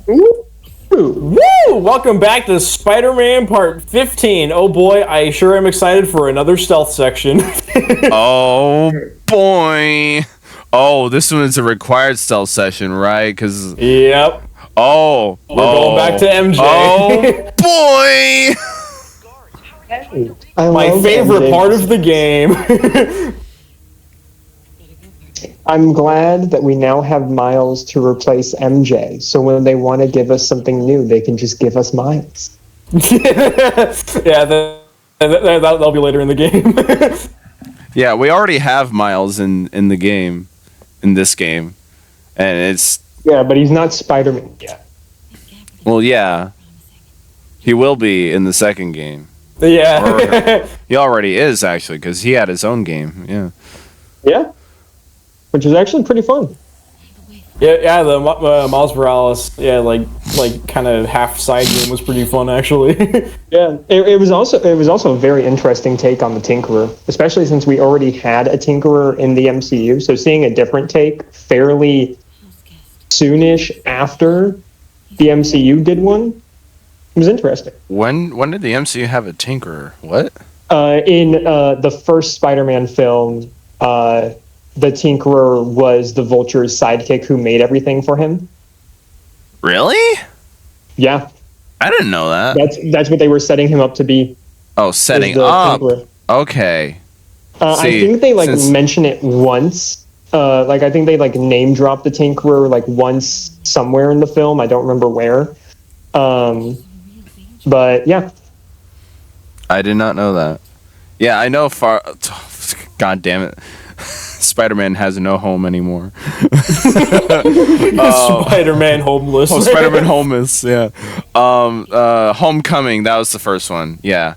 Woo! Woo! Welcome back to Spider-Man Part 15. Oh boy, I sure am excited for another stealth section. Oh boy. Oh, this one is a required stealth session, right? Because Yep. we're going back to MJ. Oh boy. Hey, My favorite part of the game. I'm glad that we now have Miles to replace MJ. So when they want to give us something new, they can just give us Miles. Yeah, that'll be later in the game. Yeah, we already have Miles in the game, in this game, and it's Yeah, but he's not Spider-Man yet. well, yeah, he will be in the second game. Yeah. Or he already is actually because he had his own game. Yeah. Yeah, which is actually pretty fun. Yeah, the Miles Morales, like kind of half side game was pretty fun actually. Yeah, it was also a very interesting take on the Tinkerer, especially since we already had a Tinkerer in the MCU. So seeing a different take fairly soonish after the MCU did one was interesting. When did the MCU have a Tinkerer? What? In the first Spider-Man film, the Tinkerer was the Vulture's sidekick who made everything for him. Really? Yeah, I didn't know that. that's what they were setting him up to be. Oh, setting the up. Tinkerer. Okay. I think they mention it once. I think they name dropped the Tinkerer once somewhere in the film. I don't remember where. But yeah. I did not know that. Yeah, I know God damn it. Spider-Man has no home anymore. Spider-Man homeless. Oh, Spider-Man homeless, yeah. Homecoming, that was the first one, yeah.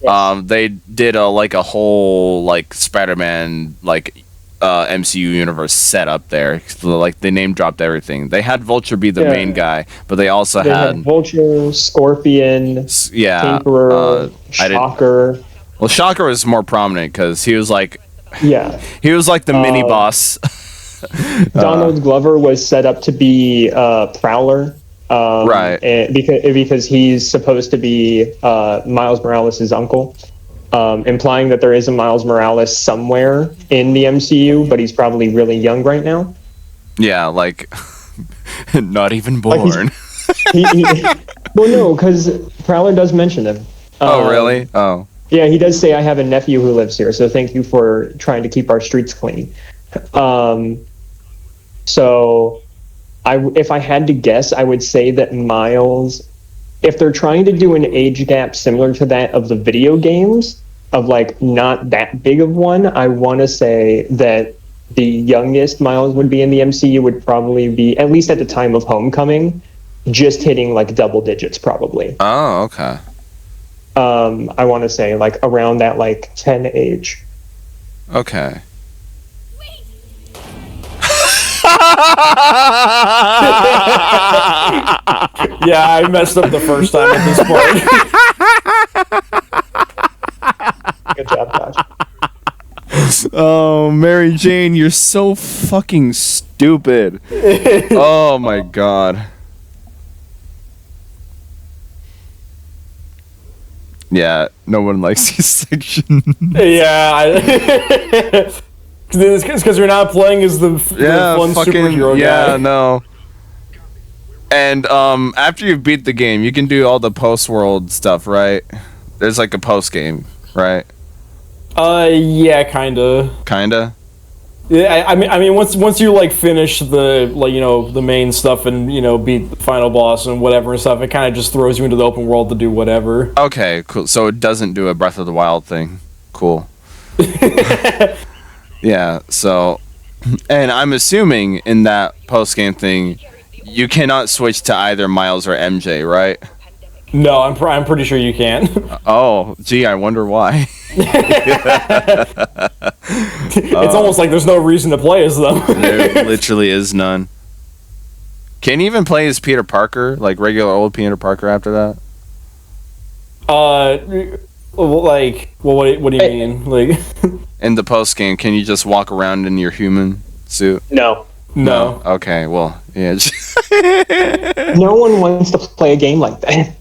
Yes. They did a whole Spider-Man MCU universe set up there. They name dropped everything. They had Vulture be the main guy, but they also had Vulture, Scorpion, Tinkerer, Shocker. Well, Shocker was more prominent because he was the mini boss. Donald Glover was set up to be Prowler, right? Because he's supposed to be Miles Morales' uncle, implying that there is a Miles Morales somewhere in the MCU, but he's probably really young right now. Yeah, not even born. Well, no, because Prowler does mention him. Oh, really? Oh. Yeah, he does say, I have a nephew who lives here, so thank you for trying to keep our streets clean. So, if I had to guess, I would say that Miles, if they're trying to do an age gap similar to that of the video games, of not that big of one, I want to say that the youngest Miles would be in the MCU would probably be, at least at the time of Homecoming, just hitting double digits probably. Oh, okay. I want to say around that 10 age. Okay. Yeah, I messed up the first time at this point. Good job, Josh. Oh, Mary Jane, you're so fucking stupid. Oh my god. Yeah, no one likes this section. Yeah, it's because you're not playing as the fun superhero guy. Yeah, no. And after you beat the game, you can do all the post-world stuff, right? There's a post-game, right? Yeah, kinda. Kinda? Yeah, I mean, once you finish the the main stuff and beat the final boss and whatever and stuff, it kind of just throws you into the open world to do whatever. Okay, cool. So it doesn't do a Breath of the Wild thing. Cool. Yeah. So, and I'm assuming in that post game thing, you cannot switch to either Miles or MJ, right? No, I'm pretty sure you can. Oh, gee, I wonder why. It's almost like there's no reason to play as them. There literally is none. Can you even play as Peter Parker, regular old Peter Parker after that? What do you mean? In the post game, can you just walk around in your human suit? No. No. Okay, well, yeah. No one wants to play a game like that.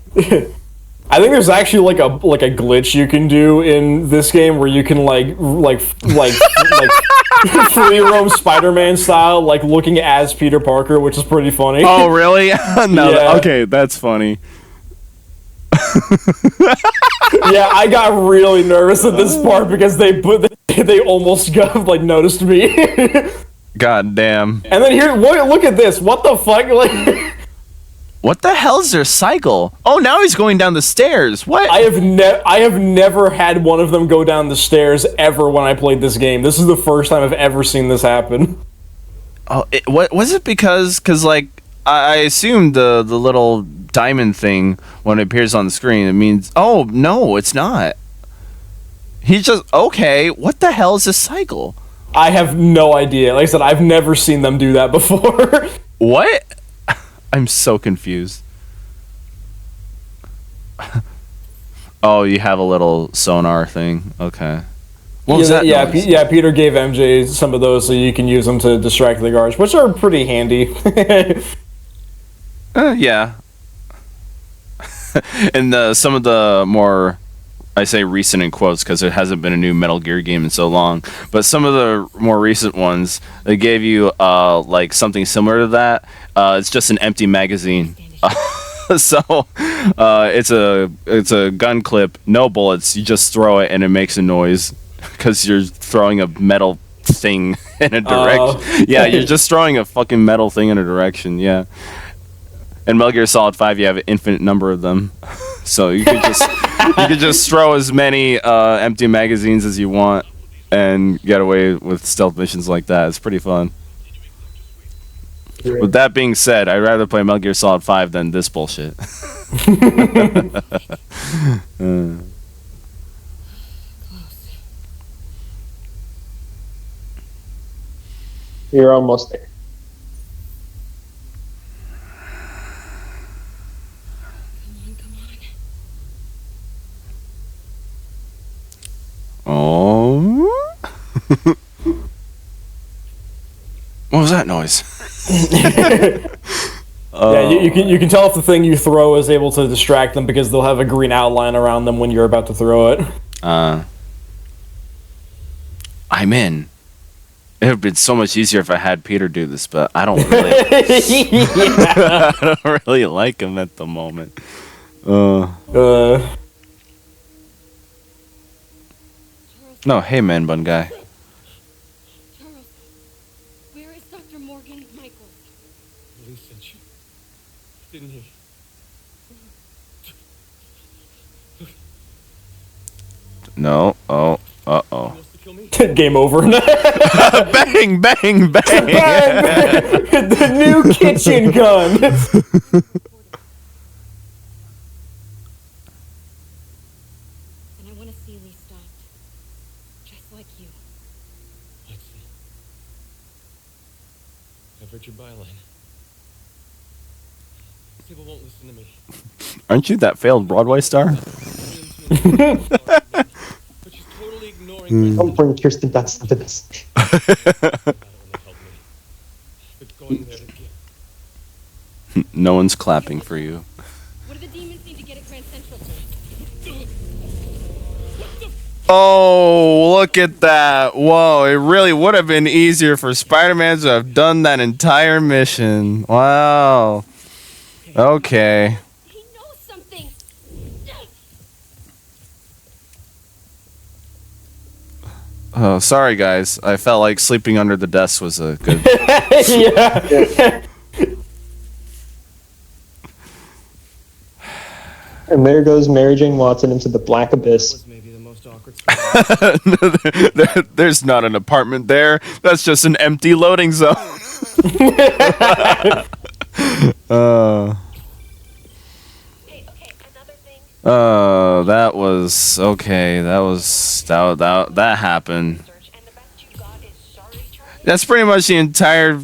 I think there's actually like a glitch you can do in this game where you can like free roam Spider-Man style, like looking as Peter Parker, which is pretty funny. Oh, really? No. Yeah. Okay, that's funny. Yeah, I got really nervous at this part because they almost got like noticed me. God damn. And then here, look at this. What the fuck? Like, What the hell is their cycle? Oh, now he's going down the stairs. What? I have never had one of them go down the stairs ever when I played this game. This is the first time I've ever seen this happen. Oh, what was it? Because like I assumed the little diamond thing when it appears on the screen, it means, oh no, it's not. He's just okay. What the hell is this cycle? I have no idea. Like I said, I've never seen them do that before. What? I'm so confused. Oh, you have a little sonar thing. Okay. What was that noise? Yeah, Peter gave MJ some of those so you can use them to distract the guards, which are pretty handy. Yeah. And some of the more, I say recent in quotes because there hasn't been a new Metal Gear game in so long, but some of the more recent ones, they gave you like something similar to that. It's just an empty magazine. So it's a gun clip, no bullets. You just throw it and it makes a noise because you're throwing a metal thing in a direction. Yeah, you're just throwing a fucking metal thing in a direction. Yeah. In Metal Gear Solid 5, you have an infinite number of them, so you could just throw as many empty magazines as you want and get away with stealth missions like that. It's pretty fun. With that being said, I'd rather play Metal Gear Solid 5 than this bullshit. You're almost there. Oh. What was that noise? Yeah, you can tell if the thing you throw is able to distract them because they'll have a green outline around them when you're about to throw it. I'm in. It would have been so much easier if I had Peter do this, but I don't really. I don't really like him at the moment. No, hey man bun guy. Charles, where is Dr. Morgan Michaels? Lee sent you, didn't he? No. Oh. Uh-oh. Wants to kill me? Game over. Bang, bang, bang. The new kitchen gun. And I want to see Lee stopped. Just like you. Let's see. I've heard your byline. People won't listen to me. Aren't you that failed Broadway star? But she's totally ignoring my Don't bring Kirsten Dunst into this. I don't want to help me. But going there to get No one's clapping for you. What do the demons need to get at Grand Central? Oh, look at that. Whoa, it really would have been easier for Spider-Man to have done that entire mission. Wow. Okay. He knows something. Oh, sorry guys. I felt like sleeping under the desk was a good... Yeah. And there goes Mary Jane Watson into the black abyss. was maybe the most awkward spot. There's not an apartment there. That's just an empty loading zone. Hey, okay, another thing. That was okay. That happened. Search, and the best you got is sorry, Charlie. That's pretty much the entire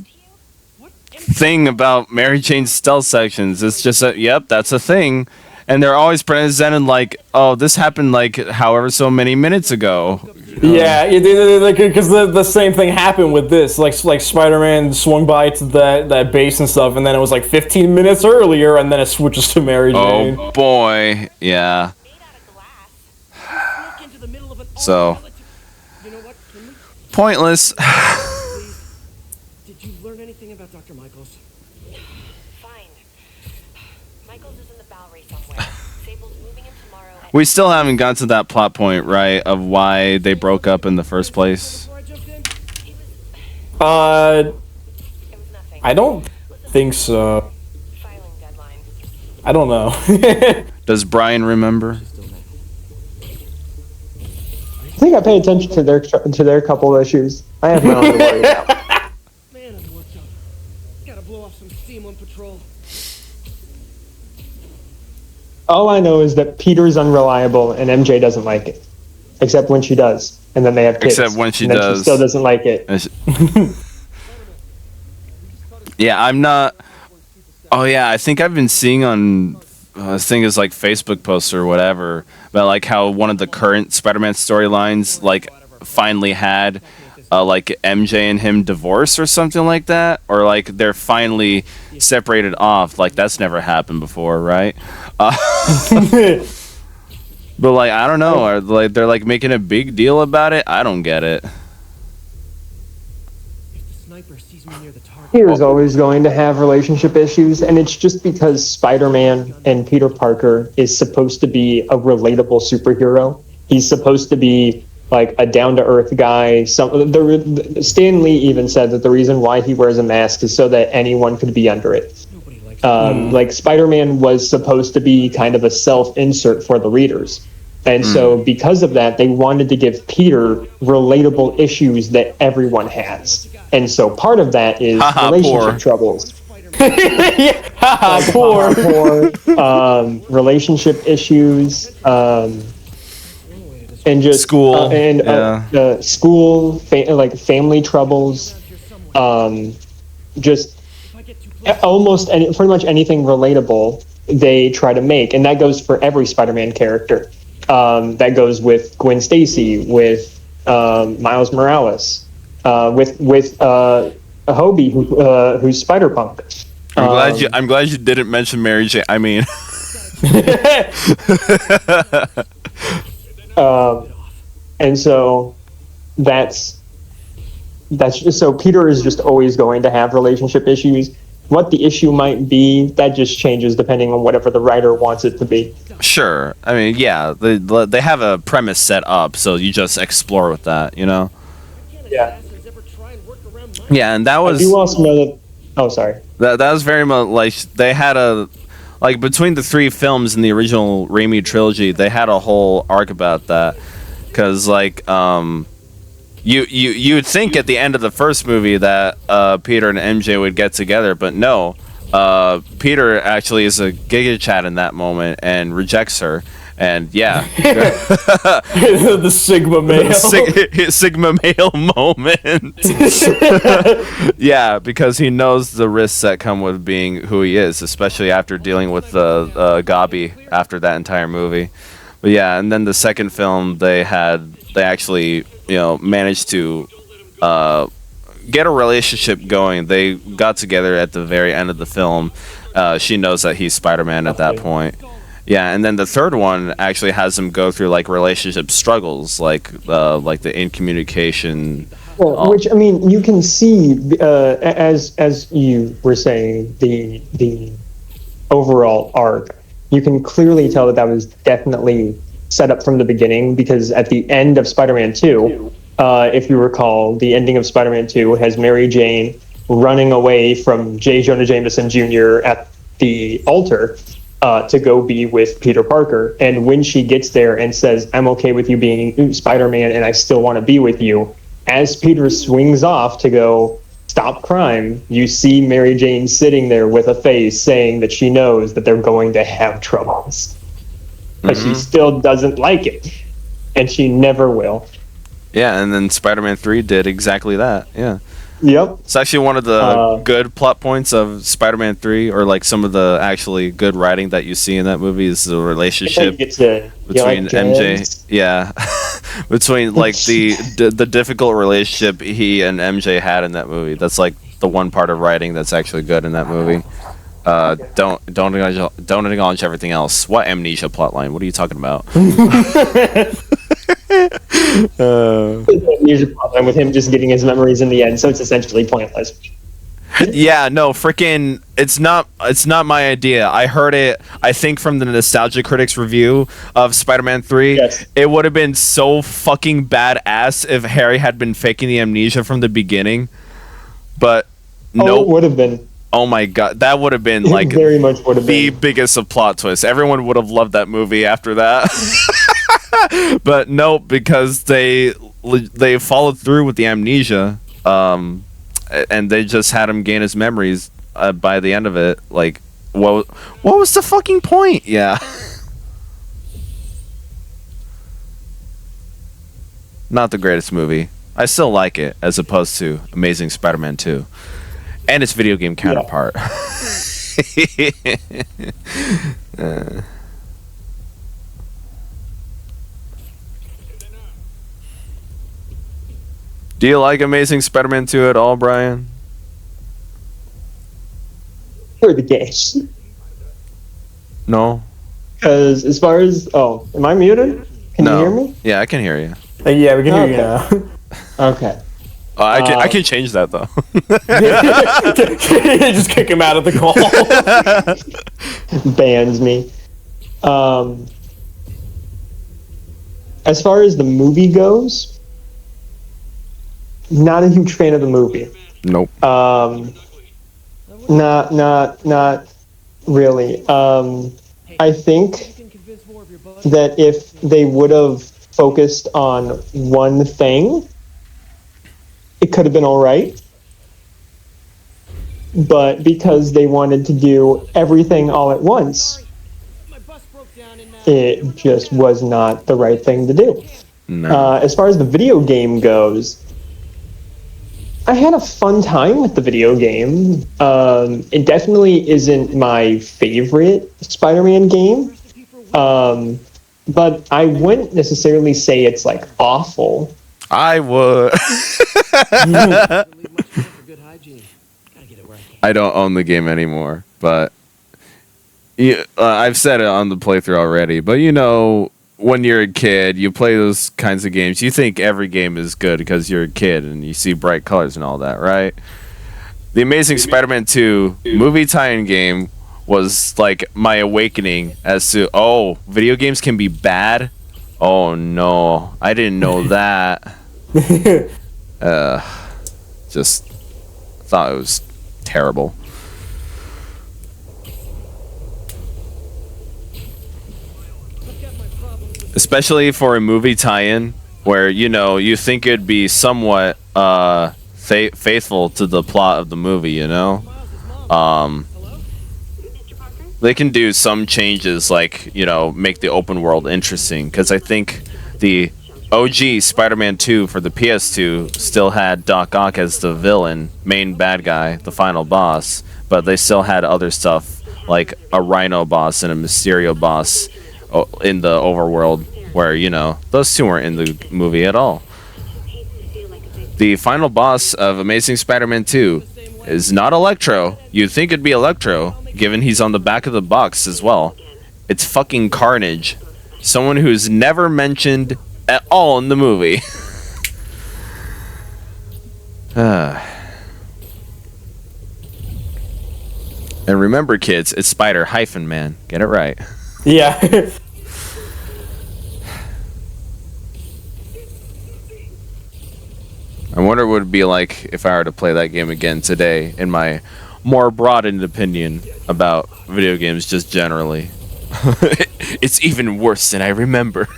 thing about Mary Jane's stealth sections. It's just that, yep, that's a thing, and they're always presented like, oh, this happened like however so many minutes ago. Yeah, because the same thing happened with this. Like Spider-Man swung by to that base and stuff, and then it was like 15 minutes earlier, and then it switches to Mary Jane. Oh boy, yeah. Snuck into the middle of an So You know what? Can we pointless. please? Did you learn anything about Dr. Michaels? Fine. Michaels is in the Bowery somewhere. Sable's moving in tomorrow at We still haven't got to that plot point, right, of why they broke up in the first place. Before I jumped in? it was nothing. I don't think so. Filing deadline. I don't know. Does Bryan remember? I think I pay attention to their couple of issues. I have my own to worry about. Man, I'm worked up. Gotta blow off some steam on patrol. All I know is that Peter's unreliable and MJ doesn't like it, except when she does, and then they have kids. Except when she and then does. she still doesn't like it. Yeah, I'm not. Oh yeah, I think I've been seeing on this thing is like Facebook posts or whatever about like how one of the current Spider-Man storylines like finally had like MJ and him divorce or something like that, or like they're finally separated off. Like that's never happened before, right? But like I don't know, are like they're like making a big deal about it. I don't get it. If the sniper sees me near the target, Peter's always going to have relationship issues, and it's just because Spider-Man and Peter Parker is supposed to be a relatable superhero. He's supposed to be like a down-to-earth guy. Stan Lee even said that the reason why he wears a mask is so that anyone could be under it. nobody likes Like Spider-Man was supposed to be kind of a self-insert for the readers. And so because of that, they wanted to give Peter relatable issues that everyone has. And so part of that is Haha, relationship poor. troubles. Poor. Relationship issues, and just School, school, like family troubles, just If I get too close, pretty much anything relatable they try to make, and that goes for every Spider-Man character. That goes with Gwen Stacy, with Miles Morales, with Hobie, who's Spider-Punk. I'm glad you didn't mention Mary Jane. I mean, and so that's just, so Peter is just always going to have relationship issues. What the issue might be, that just changes depending on whatever the writer wants it to be. sure. I mean, yeah, they have a premise set up, so you just explore with that, you know. Yeah. assassins ever try and work around my Yeah, and that I was do also know that. Oh, sorry. that was very much like they had a like between the three films in the original Raimi trilogy, they had a whole arc about that because like you would think at the end of the first movie that Peter and MJ would get together, but no. Peter actually is a Giga Chad in that moment and rejects her, and yeah, The Sigma male. Sigma male moment. Yeah, because he knows the risks that come with being who he is, especially after dealing with Gabi after that entire movie. But yeah, and then the second film they actually managed to get a relationship going. They got together at the very end of the film. She knows that he's Spider-Man at that point. Yeah, and then the third one actually has them go through like relationship struggles, like the incommunication. Well, which, I mean, you can see as you were saying, the overall arc. You can clearly tell that was definitely set up from the beginning, because at the end of Spider-Man 2, if you recall, the ending of Spider-Man 2 has Mary Jane running away from J. Jonah Jameson Jr. at the altar to go be with Peter Parker. And when she gets there and says, "I'm okay with you being Spider-Man and I still want to be with you," as Peter swings off to go stop crime, you see Mary Jane sitting there with a face saying that she knows that they're going to have troubles. But she still doesn't like it. And she never will. Yeah, and then Spider-Man 3 did exactly that. Yeah. Yep. It's actually one of the good plot points of Spider-Man 3, or like some of the actually good writing that you see in that movie is the relationship between MJ. Yeah, between like the difficult relationship he and MJ had in that movie. That's like the one part of writing that's actually good in that movie. Don't acknowledge everything else. What amnesia plotline? What are you talking about? With him just getting his memories in the end, so it's essentially pointless. Yeah, no, freaking, it's not my idea. I heard it, I think, from the Nostalgia Critics review of Spider-Man 3. Yes. It would have been so fucking badass if Harry had been faking the amnesia from the beginning. But no, it would have been. Oh my god, that would have been like very much would have the been biggest of plot twists. Everyone would have loved that movie after that. But no, because they followed through with the amnesia, and they just had him gain his memories by the end of it. Like, what was the fucking point? Yeah. Not the greatest movie. I still like it as opposed to Amazing Spider-Man 2 and its video game counterpart. Do you like Amazing Spider-Man 2 at all, Brian? for the game. No. Because as far as am I muted? Can you hear me? Yeah, I can hear you. Yeah, we can hear you now. Okay. I can change that though. Just kick him out of the call. Bans me. As far as the movie goes, not a huge fan of the movie. Nope. Not really. I think that if they would have focused on one thing, it could have been all right. But because they wanted to do everything all at once, it just was not the right thing to do. No. As far as the video game goes, I had a fun time with the video game. It definitely isn't my favorite Spider-Man game, but I wouldn't necessarily say it's like awful. I would. I don't own the game anymore, but I've said it on the playthrough already. But you know, when you're a kid, you play those kinds of games. You think every game is good because you're a kid and you see bright colors and all that, right? The Amazing Spider-Man 2 movie tie-in game was like my awakening as to, video games can be bad? Oh no, I didn't know that. Just thought it was terrible. Especially for a movie tie-in where, you know, you think it'd be somewhat faithful to the plot of the movie, you know? They can do some changes, like, you know, make the open world interesting, because I think the OG Spider-Man 2 for the PS2 still had Doc Ock as the villain, main bad guy, the final boss, but they still had other stuff like a Rhino boss and a Mysterio boss in the overworld, where, you know, those two weren't in the movie at all. The final boss of Amazing Spider-Man 2 is not Electro. You'd think it'd be Electro, given he's on the back of the box as well. It's fucking Carnage. Someone who's never mentioned at all in the movie. And remember, kids, it's Spider-Man. Get it right. Yeah. I wonder what it'd be like if I were to play that game again today, in my more broadened opinion about video games just generally. It's even worse than I remember.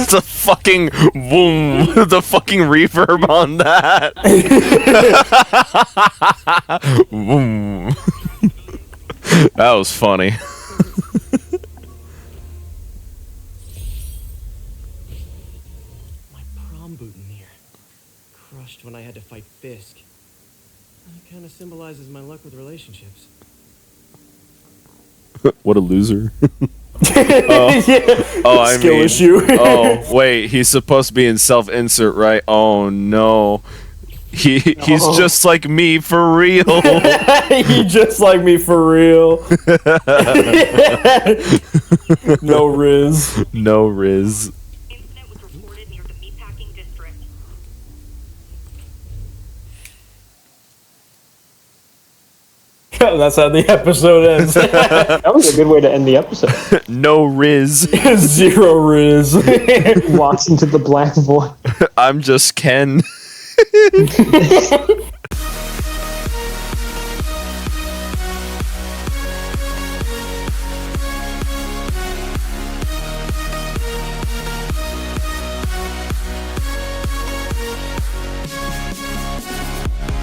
The fucking boom, the fucking reverb on that. Boom. That was funny. My prom boutonniere. Crushed when I had to fight Fisk. It kind of symbolizes my luck with relationships. What a loser. Yeah. Oh, I Skill mean. issue. Oh, wait. He's supposed to be in self-insert, right? Oh, no. He's just like me for real. He just like me for real. No Riz. No Riz. Incident was reported near the meatpacking district. That's how the episode ends. That was a good way to end the episode. No Riz. 0 Riz. Walks into the black void. I'm just Ken.